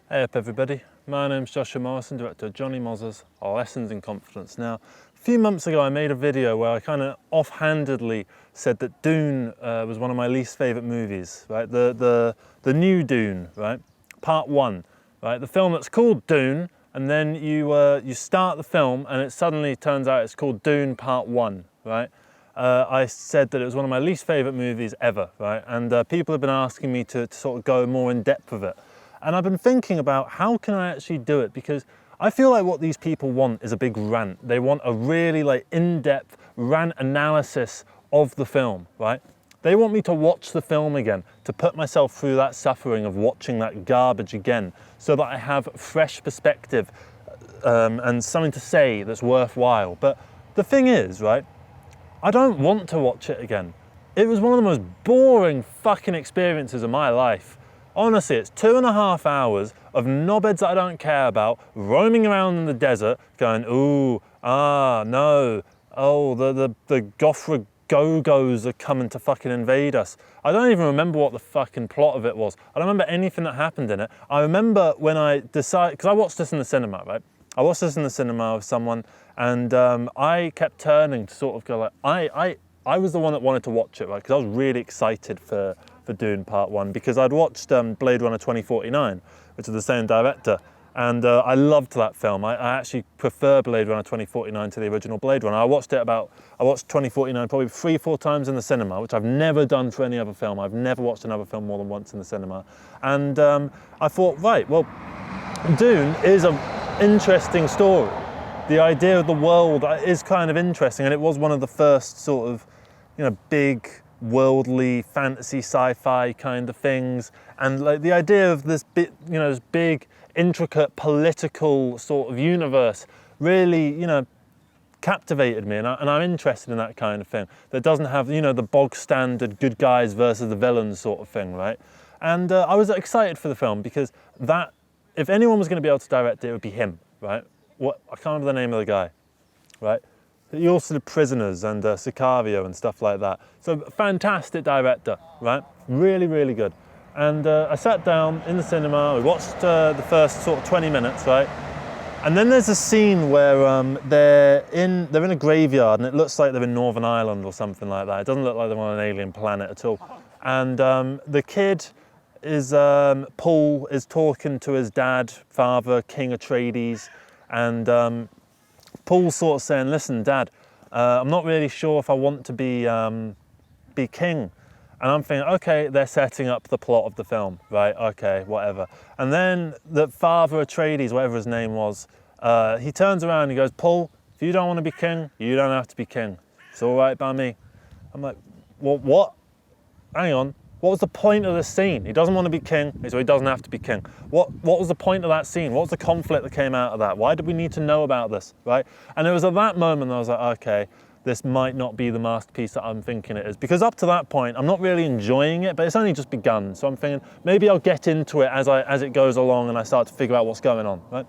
Hey up everybody, my name's Joshua Morrison, director of Johnny Moz's Lessons in Confidence. Now, a few months ago I made a video where I kind of offhandedly said that Dune was one of my least favourite movies, right? The new Dune, right? Part 1, right? The film that's called Dune, and then you start the film and it suddenly turns out it's called Dune Part 1, right? I said that it was one of my least favourite movies ever, right? And people have been asking me to sort of go more in depth with it. And I've been thinking about how can I actually do it, because I feel like what these people want is a big rant. They want a really in-depth rant analysis of the film, right? They want me to watch the film again, to put myself through that suffering of watching that garbage again, so that I have fresh perspective and something to say that's worthwhile. But the thing is, right, I don't want to watch it again. It was one of the most boring fucking experiences of my life. Honestly, it's 2.5 hours of knobheads that I don't care about, roaming around in the desert, going, ooh, ah, no, oh, the Gothra Go-Go's are coming to fucking invade us. I don't even remember what the fucking plot of it was. I don't remember anything that happened in it. I remember when I decided, because I watched this in the cinema, right? I watched this in the cinema with someone, and I kept turning to sort of go like, I was the one that wanted to watch it, right? Because I was really excited for Dune Part 1, because I'd watched Blade Runner 2049, which is the same director, and I loved that film. I actually prefer Blade Runner 2049 to the original Blade Runner. I watched 2049 probably 3-4 times in the cinema, which I've never done for any other film. I've never watched another film more than once in the cinema. And I thought, right, well, Dune is an interesting story. The idea of the world is kind of interesting, and it was one of the first sort of, big worldly fantasy sci-fi kind of things, and like the idea of this this big intricate political sort of universe really captivated me, and I'm interested in that kind of thing that doesn't have the bog standard good guys versus the villains sort of thing, right? And I was excited for the film because that, if anyone was going to be able to direct it, it would be him, right? I can't remember the name of the guy, right? He also did Prisoners and Sicario and stuff like that. So fantastic director, right? Really, really good. And I sat down in the cinema, we watched the first sort of 20 minutes, right? And then there's a scene where they're in a graveyard, and it looks like they're in Northern Ireland or something like that. It doesn't look like they're on an alien planet at all. And the kid is, Paul is talking to his dad, father, King Atreides, and Paul's sort of saying, listen, Dad, I'm not really sure if I want to be king. And I'm thinking, okay, they're setting up the plot of the film, right? Okay, whatever. And then the father Atreides, whatever his name was, he turns around and he goes, Paul, if you don't want to be king, you don't have to be king. It's all right by me. I'm like, well, what? Hang on. What was the point of this scene? He doesn't want to be king, so he doesn't have to be king. What was the point of that scene? What was the conflict that came out of that? Why did we need to know about this, right? And it was at that moment that I was like, okay, this might not be the masterpiece that I'm thinking it is. Because up to that point, I'm not really enjoying it, but it's only just begun. So I'm thinking, maybe I'll get into it as it goes along and I start to figure out what's going on, right?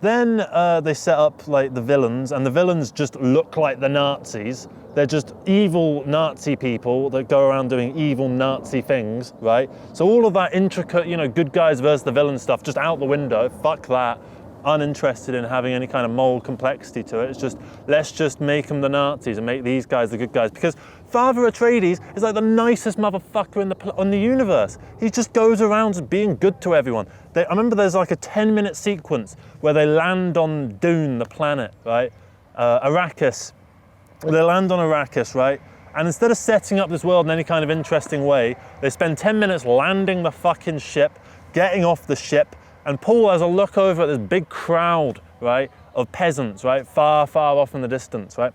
Then they set up like the villains, and the villains just look like the Nazis. They're just evil Nazi people that go around doing evil Nazi things, right? So all of that intricate, good guys versus the villain stuff, just out the window. Fuck that. Uninterested in having any kind of moral complexity to it. It's just, let's just make them the Nazis and make these guys the good guys. Because Father Atreides is like the nicest motherfucker in the universe. He just goes around just being good to everyone. I remember there's like a 10-minute sequence where they land on Dune, the planet, right? Arrakis. They land on Arrakis, right? And instead of setting up this world in any kind of interesting way, they spend 10 minutes landing the fucking ship, getting off the ship, and Paul has a look over at this big crowd, right, of peasants, right, far, far off in the distance, right?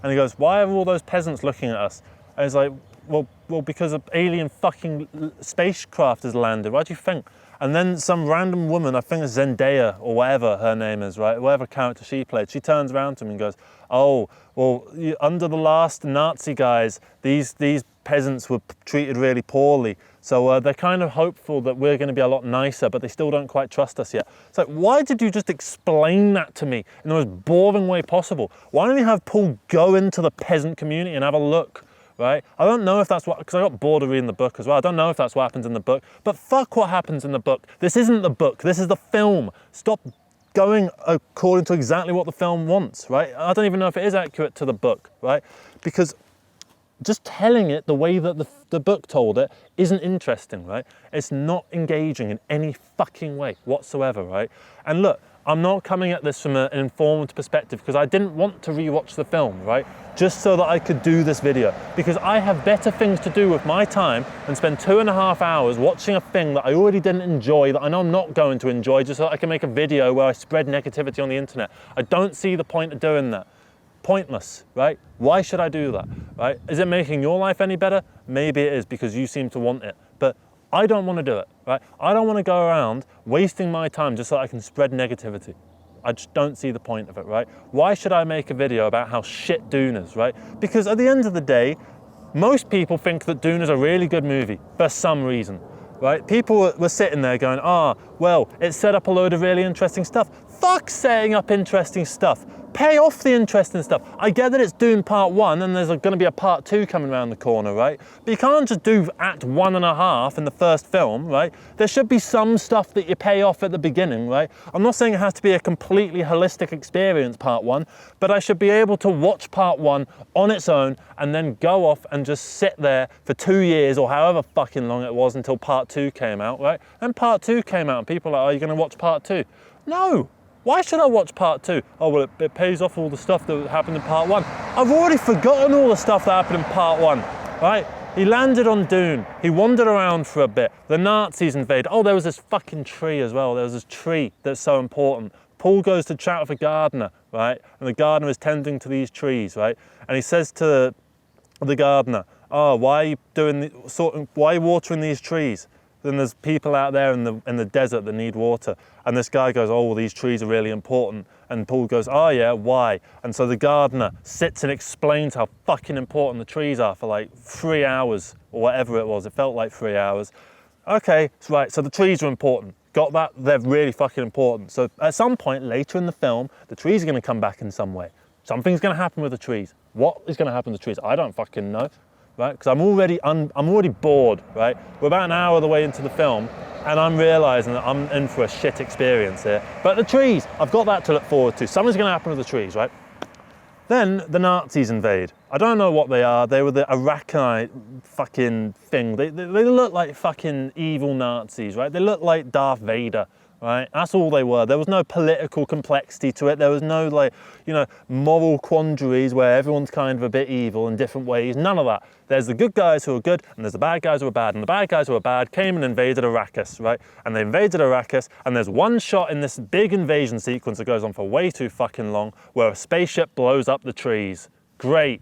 And he goes, why are all those peasants looking at us? And he's like, well, because an alien fucking spacecraft has landed. What do you think? And then some random woman, I think it's Zendaya or whatever her name is, right? Whatever character she played, she turns around to him and goes, oh, well, under the last Nazi guys, these peasants were treated really poorly. So they're kind of hopeful that we're going to be a lot nicer, but they still don't quite trust us yet. It's like, why did you just explain that to me in the most boring way possible? Why don't you have Paul go into the peasant community and have a look, right? I don't know if that's what, because I got bored of reading the book as well. I don't know if that's what happens in the book, but fuck what happens in the book. This isn't the book, this is the film. Stop going according to exactly what the film wants, right? I don't even know if it is accurate to the book, right? Because just telling it the way that the book told it isn't interesting, right? It's not engaging in any fucking way whatsoever, right? And look, I'm not coming at this from an informed perspective because I didn't want to rewatch the film, right? Just so that I could do this video, because I have better things to do with my time than spend 2.5 hours watching a thing that I already didn't enjoy, that I know I'm not going to enjoy, just so that I can make a video where I spread negativity on the internet. I don't see the point of doing that. Pointless, right? Why should I do that, right? Is it making your life any better? Maybe it is, because you seem to want it, but I don't want to do it, right? I don't want to go around wasting my time just so I can spread negativity. I just don't see the point of it, right? Why should I make a video about how shit Dune is, right? Because at the end of the day, most people think that Dune is a really good movie for some reason, right? People were sitting there going, well, it set up a load of really interesting stuff. Fuck setting up interesting stuff. Pay off the interesting stuff. I get that it's Dune Part 1 and there's going to be a Part 2 coming around the corner, right? But you can't just do Act 1.5 in the first film, right? There should be some stuff that you pay off at the beginning, right? I'm not saying it has to be a completely holistic experience, Part 1, but I should be able to watch Part 1 on its own and then go off and just sit there for 2 years or however fucking long it was until Part 2 came out, right? And Part 2 came out and people are like, are you going to watch Part 2? No. Why should I watch Part 2? Oh, well, it pays off all the stuff that happened in Part 1. I've already forgotten all the stuff that happened in Part 1, right? He landed on Dune. He wandered around for a bit. The Nazis invaded. Oh, there was this fucking tree as well. There was this tree that's so important. Paul goes to chat with a gardener, right? And the gardener is tending to these trees, right? And he says to the gardener, why are you why are you watering these trees? Then there's people out there in the desert that need water. And this guy goes, oh, well, these trees are really important. And Paul goes, oh yeah, why? And so the gardener sits and explains how fucking important the trees are for like 3 hours or whatever it was. It felt like 3 hours. Okay, right, so the trees are important. Got that? They're really fucking important. So at some point later in the film, the trees are gonna come back in some way. Something's gonna happen with the trees. What is gonna happen to the trees? I don't fucking know. Right? Because I'm already bored, right? We're about an hour of the way into the film and I'm realizing that I'm in for a shit experience here. But the trees, I've got that to look forward to. Something's gonna happen with the trees, right? Then the Nazis invade. I don't know what they are. They were the Arachite fucking thing. They look like fucking evil Nazis, right? They look like Darth Vader. Right? That's all they were. There was no political complexity to it. There was no moral quandaries where everyone's kind of a bit evil in different ways. None of that. There's the good guys who are good and there's the bad guys who are bad. And the bad guys who are bad came and invaded Arrakis, right? And they invaded Arrakis and there's one shot in this big invasion sequence that goes on for way too fucking long where a spaceship blows up the trees. Great.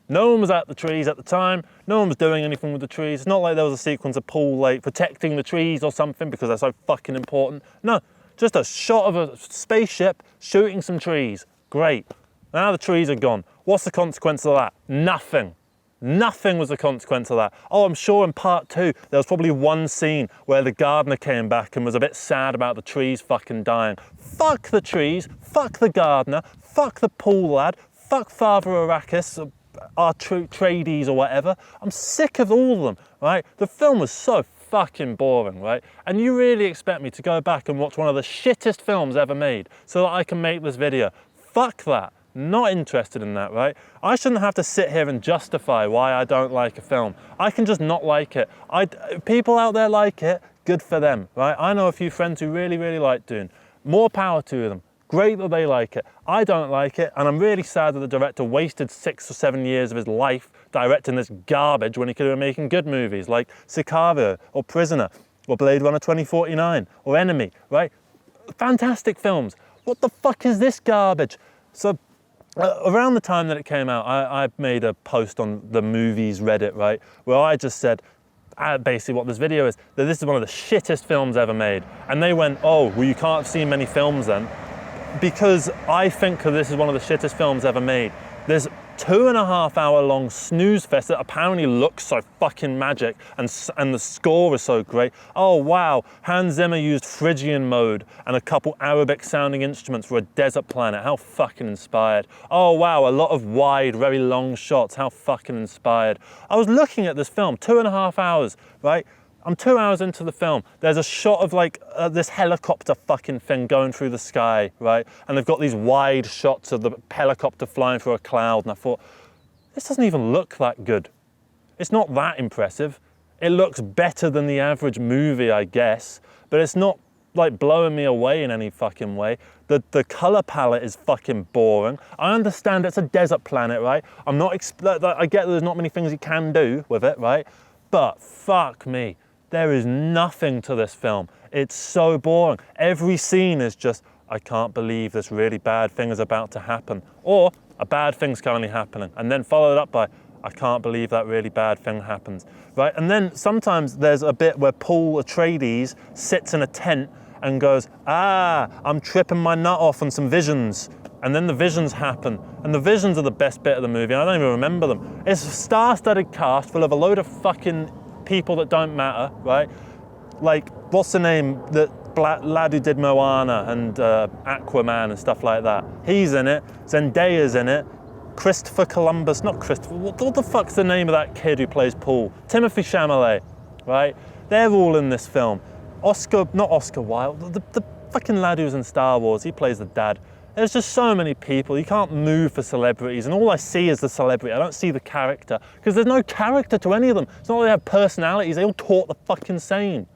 No one was at the trees at the time. No one was doing anything with the trees. It's not like there was a sequence of Paul protecting the trees or something because they're so fucking important. No, just a shot of a spaceship shooting some trees. Great. Now the trees are gone. What's the consequence of that? Nothing. Nothing was the consequence of that. Oh, I'm sure in Part 2, there was probably one scene where the gardener came back and was a bit sad about the trees fucking dying. Fuck the trees. Fuck the gardener. Fuck the Paul lad. Fuck Father Arrakis. Our tradies or whatever. I'm sick of all of them, right? The film was so fucking boring, right? And you really expect me to go back and watch one of the shittest films ever made so that I can make this video? Fuck that. Not interested in that, right? I shouldn't have to sit here and justify why I don't like a film. I can just not like it. People out there like it, good for them, right? I know a few friends who really, really like Dune. More power to them. Great that they like it. I don't like it, and I'm really sad that the director wasted 6 or 7 years of his life directing this garbage when he could have been making good movies like Sicario or Prisoner or Blade Runner 2049 or Enemy, right? Fantastic films. What the fuck is this garbage? So around the time that it came out, I made a post on the movies Reddit, right, where I just said, basically what this video is, that this is one of the shittest films ever made. And they went, oh, well, you can't have seen many films then. Because I think that this is one of the shittest films ever made. There's 2.5 hour long snooze fest that apparently looks so fucking magic, and the score is so great. Oh wow, Hans Zimmer used Phrygian mode and a couple Arabic sounding instruments for a desert planet. How fucking inspired. Oh wow, a lot of wide, very long shots. How fucking inspired. I was looking at this film, 2.5 hours, right? I'm 2 hours into the film. There's a shot of like this helicopter fucking thing going through the sky, right? And they've got these wide shots of the helicopter flying through a cloud. And I thought, this doesn't even look that good. It's not that impressive. It looks better than the average movie, I guess, but it's not like blowing me away in any fucking way. The color palette is fucking boring. I understand it's a desert planet, right? I get there's not many things you can do with it, right? But fuck me. There is nothing to this film. It's so boring. Every scene is just, I can't believe this really bad thing is about to happen. Or, a bad thing's currently happening. And then followed up by, I can't believe that really bad thing happens. Right? And then sometimes there's a bit where Paul Atreides sits in a tent and goes, I'm tripping my nut off on some visions. And then the visions happen. And the visions are the best bit of the movie. I don't even remember them. It's a star-studded cast full of a load of fucking people that don't matter, right? Like, what's the name? The lad who did Moana and Aquaman and stuff like that. He's in it. Zendaya's in it. Christopher Columbus, not Christopher, what the fuck's the name of that kid who plays Paul? Timothy Chalamet, right? They're all in this film. Not Oscar Wilde, the fucking lad who's in Star Wars, he plays the dad. There's just so many people. You can't move for celebrities, and all I see is the celebrity. I don't see the character, because there's no character to any of them. It's not like they have personalities. They all talk the fucking same.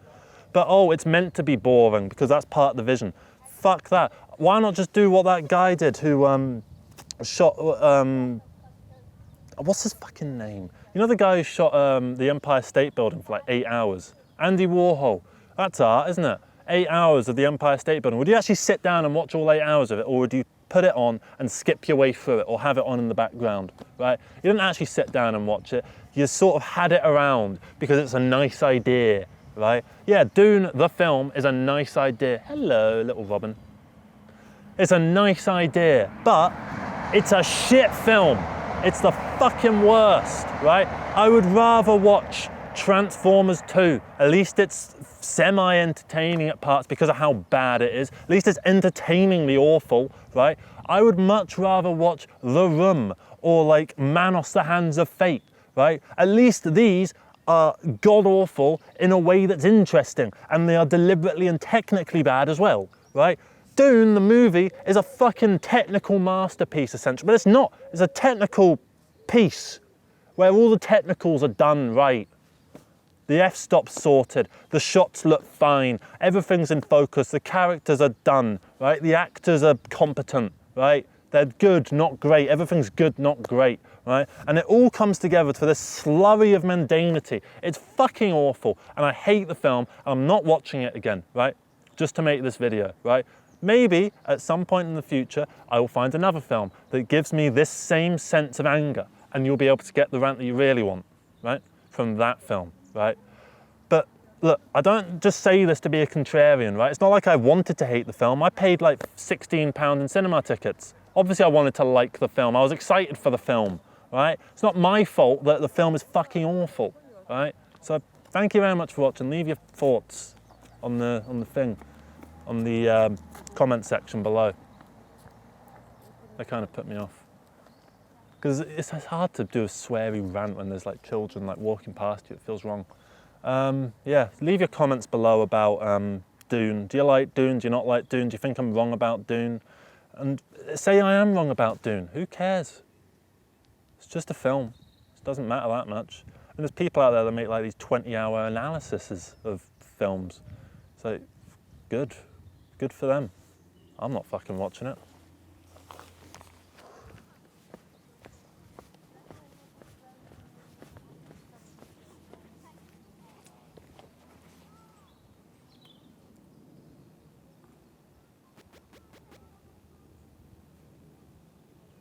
But oh, it's meant to be boring because that's part of the vision. Fuck that. Why not just do what that guy did who shot, what's his fucking name? You know the guy who shot the Empire State Building for like 8 hours? Andy Warhol. That's art, isn't it? 8 hours of the Empire State Building. Would you actually sit down and watch all 8 hours of it, or would you put it on and skip your way through it, or have it on in the background, right? You didn't actually sit down and watch it. You sort of had it around because it's a nice idea, right? Yeah, Dune, the film, is a nice idea. Hello, little Robin. It's a nice idea, but it's a shit film. It's the fucking worst, right? I would rather watch Transformers 2. At least it's semi-entertaining at parts because of how bad it is. At least it's entertainingly awful, right? I would much rather watch The Room or like Manos, the Hands of Fate, right? At least these are god-awful in a way that's interesting, and they are deliberately and technically bad as well, right? Dune, the movie, is a fucking technical masterpiece, essentially, but it's not. It's a technical piece where all the technicals are done right. The f-stop's sorted, the shots look fine, everything's in focus, the characters are done, right? The actors are competent, right? They're good, not great. Everything's good, not great, right? And it all comes together for this slurry of mundanity. It's fucking awful, and I hate the film. I'm not watching it again, right? Just to make this video, right? Maybe at some point in the future, I will find another film that gives me this same sense of anger, and you'll be able to get the rant that you really want, right? From that film, right? But look, I don't just say this to be a contrarian, right? It's not like I wanted to hate the film. I paid like £16 in cinema tickets. Obviously I wanted to like the film. I was excited for the film, right? It's not my fault that the film is fucking awful, right? So thank you very much for watching. Leave your thoughts on the comment section below. That kind of put me off. Because it's hard to do a sweary rant when there's like children like walking past you. It feels wrong. Yeah, leave your comments below about Dune. Do you like Dune? Do you not like Dune? Do you think I'm wrong about Dune? And say I am wrong about Dune. Who cares? It's just a film. It doesn't matter that much. And there's people out there that make like these 20-hour analyses of films. So good for them. I'm not fucking watching it.